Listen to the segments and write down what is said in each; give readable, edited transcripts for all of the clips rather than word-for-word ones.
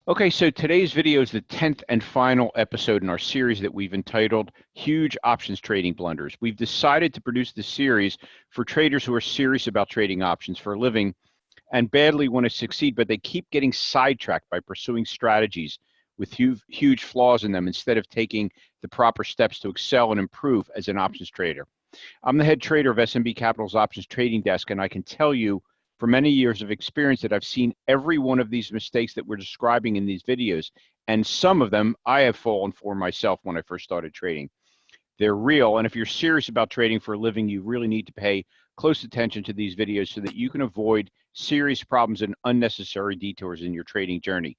Okay, so today's video is the 10th and final episode in our series that we've entitled Huge Options Trading Blunders. We've decided to produce this series for traders who are serious about trading options for a living and badly want to succeed, but they keep getting sidetracked by pursuing strategies with huge flaws in them instead of taking the proper steps to excel and improve as an options trader. I'm the head trader of SMB Capital's options trading desk, and I can tell you for many years of experience that I've seen every one of these mistakes that we're describing in these videos, and some of them I have fallen for myself when I first started trading. They're real, and if you're serious about trading for a living, you really need to pay close attention to these videos so that you can avoid serious problems and unnecessary detours in your trading journey.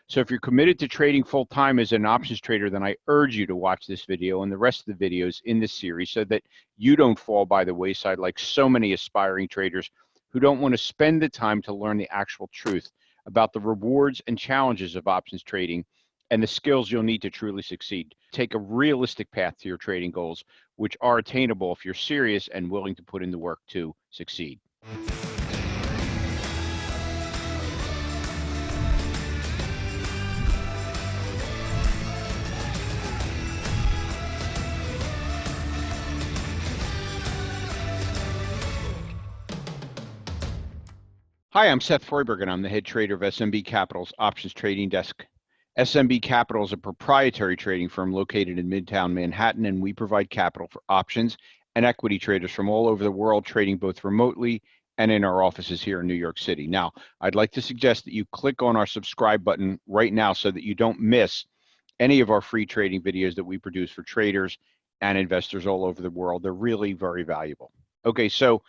So if you're committed to trading full-time as an options trader, then I urge you to watch this video and the rest of the videos in this series so that you don't fall by the wayside like so many aspiring traders who don't want to spend the time to learn the actual truth about the rewards and challenges of options trading and the skills you'll need to truly succeed. Take a realistic path to your trading goals, which are attainable if you're serious and willing to put in the work to succeed. Hi, I'm Seth Freuberg, and I'm the head trader of SMB Capital's options trading desk. SMB Capital is a proprietary trading firm located in Midtown Manhattan, and we provide capital for options and equity traders from all over the world, trading both remotely and in our offices here in New York City. Now, I'd like to suggest that you click on our subscribe button right now so that you don't miss any of our free trading videos that we produce for traders and investors all over the world. They're really very valuable. Okay, so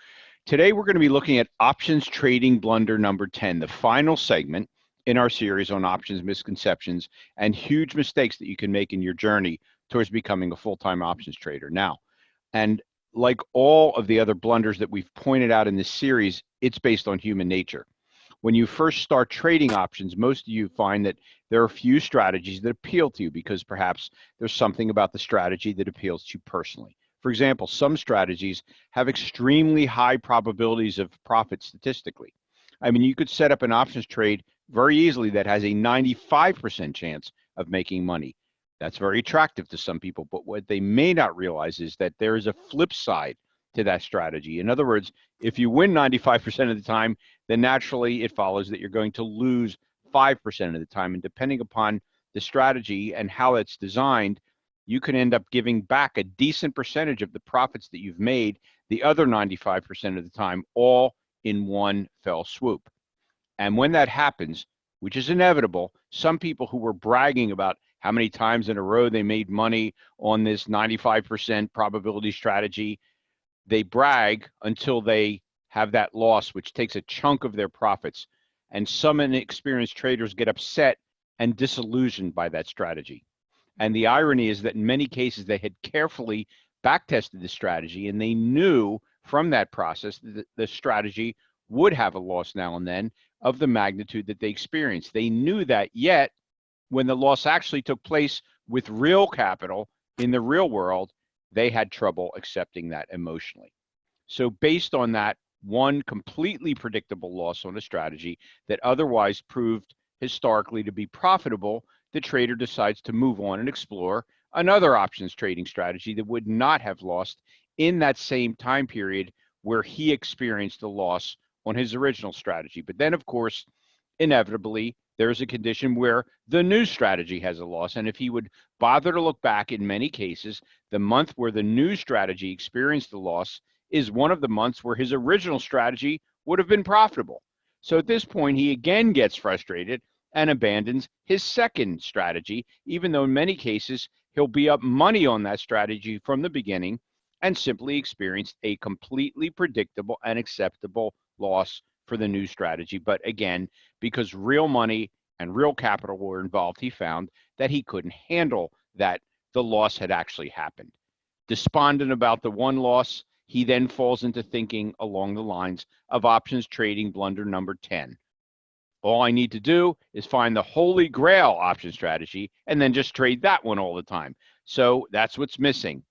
today we're going to be looking at options trading blunder number 10, the final segment in our series on options misconceptions and huge mistakes that you can make in your journey towards becoming a full-time options trader. Now, and like all of the other blunders that we've pointed out in this series, it's based on human nature. When you first start trading options, most of you find that there are a few strategies that appeal to you because perhaps there's something about the strategy that appeals to you personally. For example, some strategies have extremely high probabilities of profit statistically. I mean, you could set up an options trade very easily that has a 95% chance of making money. That's very attractive to some people, but what they may not realize is that there is a flip side to that strategy. In other words, if you win 95% of the time, then naturally it follows that you're going to lose 5% of the time. And depending upon the strategy and how it's designed, you can end up giving back a decent percentage of the profits that you've made the other 95% of the time, all in one fell swoop. And when that happens, which is inevitable, some people who were bragging about how many times in a row they made money on this 95% probability strategy, they brag until they have that loss, which takes a chunk of their profits. And some inexperienced traders get upset and disillusioned by that strategy. And the irony is that in many cases, they had carefully backtested the strategy and they knew from that process that the strategy would have a loss now and then of the magnitude that they experienced. They knew that, yet when the loss actually took place with real capital in the real world, they had trouble accepting that emotionally. So based on that one completely predictable loss on a strategy that otherwise proved historically to be profitable, the trader decides to move on and explore another options trading strategy that would not have lost in that same time period where he experienced a loss on his original strategy. But then, of course, inevitably, there's a condition where the new strategy has a loss. And if he would bother to look back, in many cases, the month where the new strategy experienced the loss is one of the months where his original strategy would have been profitable. So at this point, he again gets frustrated and abandons his second strategy, even though in many cases, he'll be up money on that strategy from the beginning and simply experienced a completely predictable and acceptable loss for the new strategy. But again, because real money and real capital were involved, he found that he couldn't handle that the loss had actually happened. Despondent about the one loss, he then falls into thinking along the lines of options trading blunder number 10. All I need to do is find the holy grail option strategy and then just trade that one all the time. So that's what's missing.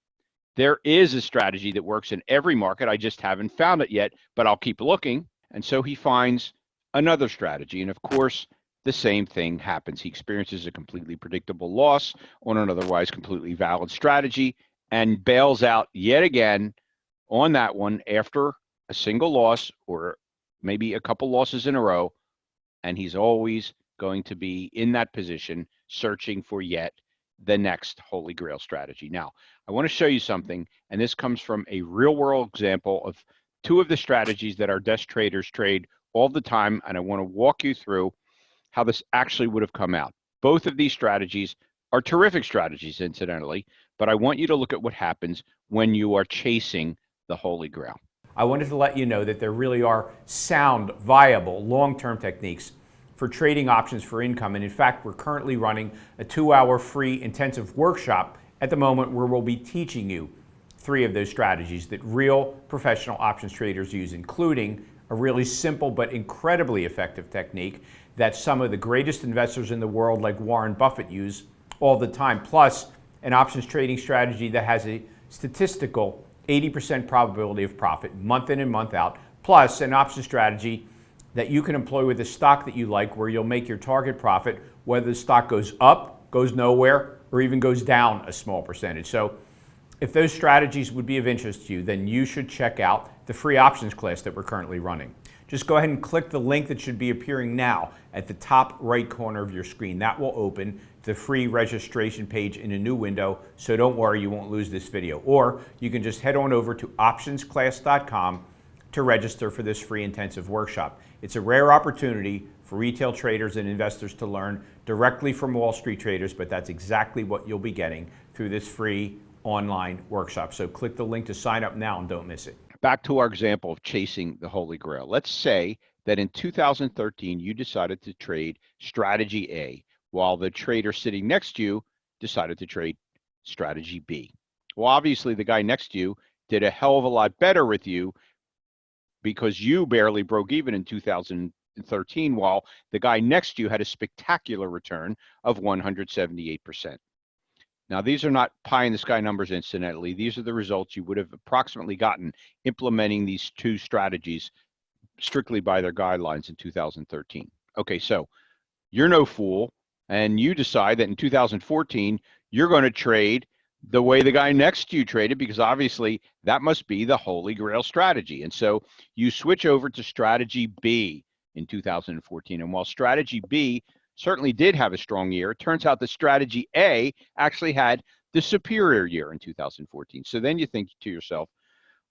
There is a strategy that works in every market. I just haven't found it yet, but I'll keep looking. And so he finds another strategy. And of course, the same thing happens. He experiences a completely predictable loss on an otherwise completely valid strategy and bails out yet again on that one after a single loss or maybe a couple losses in a row. And he's always going to be in that position searching for yet the next holy grail strategy. Now, I want to show you something, and this comes from a real world example of two of the strategies that our desk traders trade all the time, and I want to walk you through how this actually would have come out. Both of these strategies are terrific strategies, incidentally, but I want you to look at what happens when you are chasing the holy grail. I wanted to let you know that there really are sound, viable, long-term techniques for trading options for income. And in fact, we're currently running a 2-hour free intensive workshop at the moment where we'll be teaching you 3 of those strategies that real professional options traders use, including a really simple but incredibly effective technique that some of the greatest investors in the world like Warren Buffett use all the time, plus an options trading strategy that has a statistical 80% probability of profit month in and month out, plus an option strategy that you can employ with a stock that you like where you'll make your target profit whether the stock goes up, goes nowhere, or even goes down a small percentage. So if those strategies would be of interest to you, then you should check out the free options class that we're currently running. Just go ahead and click the link that should be appearing now at the top right corner of your screen. That will open the free registration page in a new window, so don't worry, you won't lose this video. Or you can just head on over to optionsclass.com to register for this free intensive workshop. It's a rare opportunity for retail traders and investors to learn directly from Wall Street traders, but that's exactly what you'll be getting through this free online workshop. So click the link to sign up now and don't miss it. Back to our example of chasing the holy grail. Let's say that in 2013, you decided to trade strategy A, while the trader sitting next to you decided to trade strategy B. Well, obviously, the guy next to you did a hell of a lot better with you because you barely broke even in 2013, while the guy next to you had a spectacular return of 178%. Now, these are not pie in the sky numbers, incidentally. These are the results you would have approximately gotten implementing these two strategies strictly by their guidelines in 2013. Okay, so you're no fool, and you decide that in 2014, you're going to trade the way the guy next to you traded, because obviously that must be the holy grail strategy. And so you switch over to strategy B in 2014. And while strategy B certainly did have a strong year, it turns out that strategy A actually had the superior year in 2014. So then you think to yourself,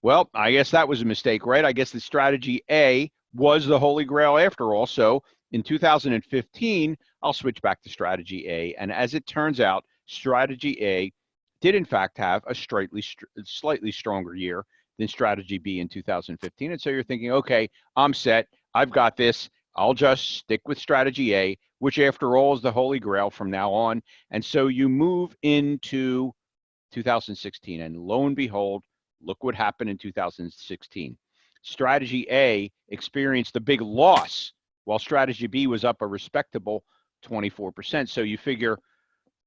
well, I guess that was a mistake, right? I guess the strategy A was the holy grail after all. So in 2015, I'll switch back to strategy A. And as it turns out, strategy A did in fact have a slightly stronger year than strategy B in 2015. And so you're thinking, okay, I'm set. I've got this. I'll just stick with strategy A, which after all is the holy grail from now on. And so you move into 2016, and lo and behold, look what happened in 2016. Strategy A experienced a big loss, while strategy B was up a respectable 24%. So you figure,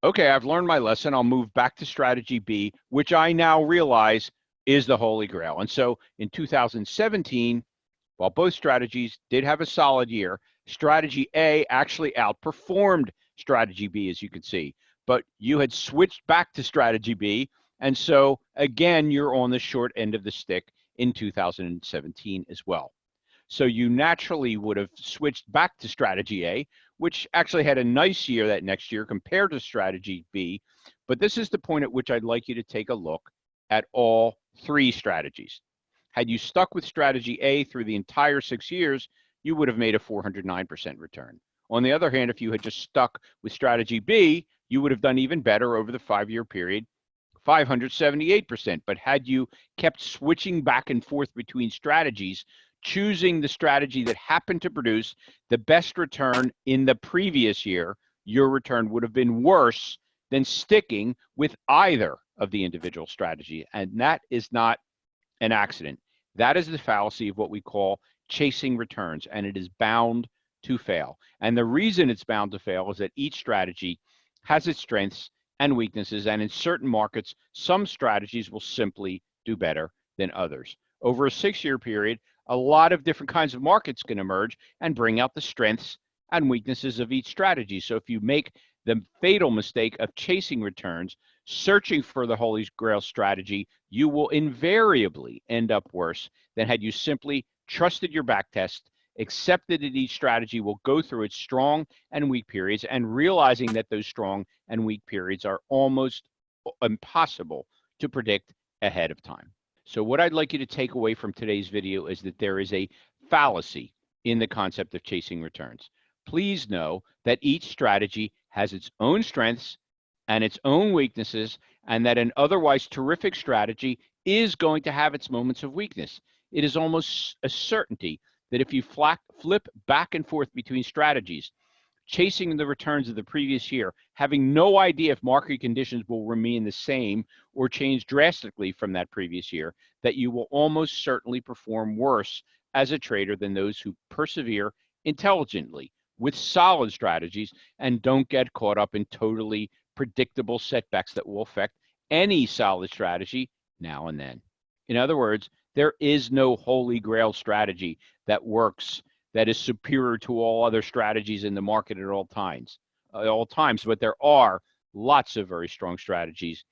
okay, I've learned my lesson. I'll move back to strategy B, which I now realize is the holy grail. And so in 2017, while both strategies did have a solid year, strategy A actually outperformed strategy B, as you can see. But you had switched back to strategy B, and so again, you're on the short end of the stick in 2017 as well. So you naturally would have switched back to strategy A, which actually had a nice year that next year compared to strategy B. But this is the point at which I'd like you to take a look at all 3 strategies. Had you stuck with strategy A through the entire 6 years, you would have made a 409% return. On the other hand, if you had just stuck with strategy B, you would have done even better over the 5-year period, 578%. But had you kept switching back and forth between strategies, choosing the strategy that happened to produce the best return in the previous year, your return would have been worse than sticking with either of the individual strategy. And that is not an accident. That is the fallacy of what we call chasing returns, and it is bound to fail. And the reason it's bound to fail is that each strategy has its strengths and weaknesses, and in certain markets, some strategies will simply do better than others. Over a 6-year period, a lot of different kinds of markets can emerge and bring out the strengths and weaknesses of each strategy. So if you make the fatal mistake of chasing returns, searching for the Holy Grail strategy, you will invariably end up worse than had you simply trusted your backtest, accepted that each strategy will go through its strong and weak periods, and realizing that those strong and weak periods are almost impossible to predict ahead of time. So what I'd like you to take away from today's video is that there is a fallacy in the concept of chasing returns. Please know that each strategy has its own strengths and its own weaknesses, and that an otherwise terrific strategy is going to have its moments of weakness. It is almost a certainty that if you flip back and forth between strategies, chasing the returns of the previous year, having no idea if market conditions will remain the same or change drastically from that previous year, that you will almost certainly perform worse as a trader than those who persevere intelligently with solid strategies and don't get caught up in totally predictable setbacks that will affect any solid strategy now and then. In other words, there is no holy grail strategy that works, that is superior to all other strategies in the market at all times. But there are lots of very strong strategies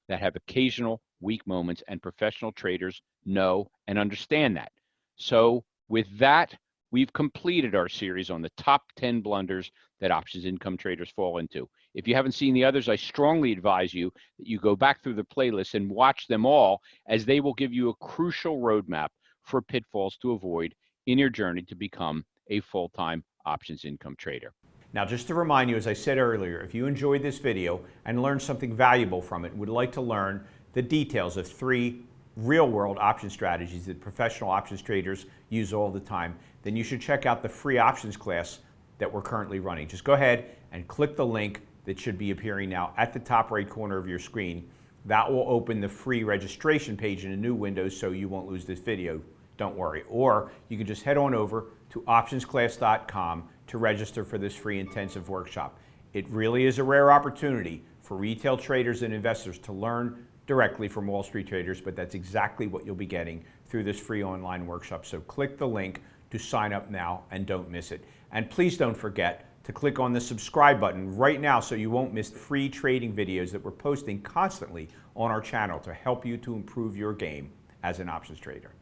that have occasional weak moments, and professional traders know and understand that. So with that, we've completed our series on the top 10 blunders that options income traders fall into. If you haven't seen the others, I strongly advise you that you go back through the playlist and watch them all, as they will give you a crucial roadmap for pitfalls to avoid in your journey to become a full-time options income trader. Now, just to remind you, as I said earlier, if you enjoyed this video and learned something valuable from it and would like to learn the details of 3 real-world option strategies that professional options traders use all the time, then you should check out the free options class that we're currently running. Just go ahead and click the link that should be appearing now at the top right corner of your screen. That will open the free registration page in a new window, so you won't lose this video. Don't worry. Or you can just head on over to optionsclass.com to register for this free intensive workshop. It really is a rare opportunity for retail traders and investors to learn directly from Wall Street traders, but that's exactly what you'll be getting through this free online workshop. So click the link to sign up now and don't miss it. And please don't forget to click on the subscribe button right now so you won't miss free trading videos that we're posting constantly on our channel to help you to improve your game as an options trader.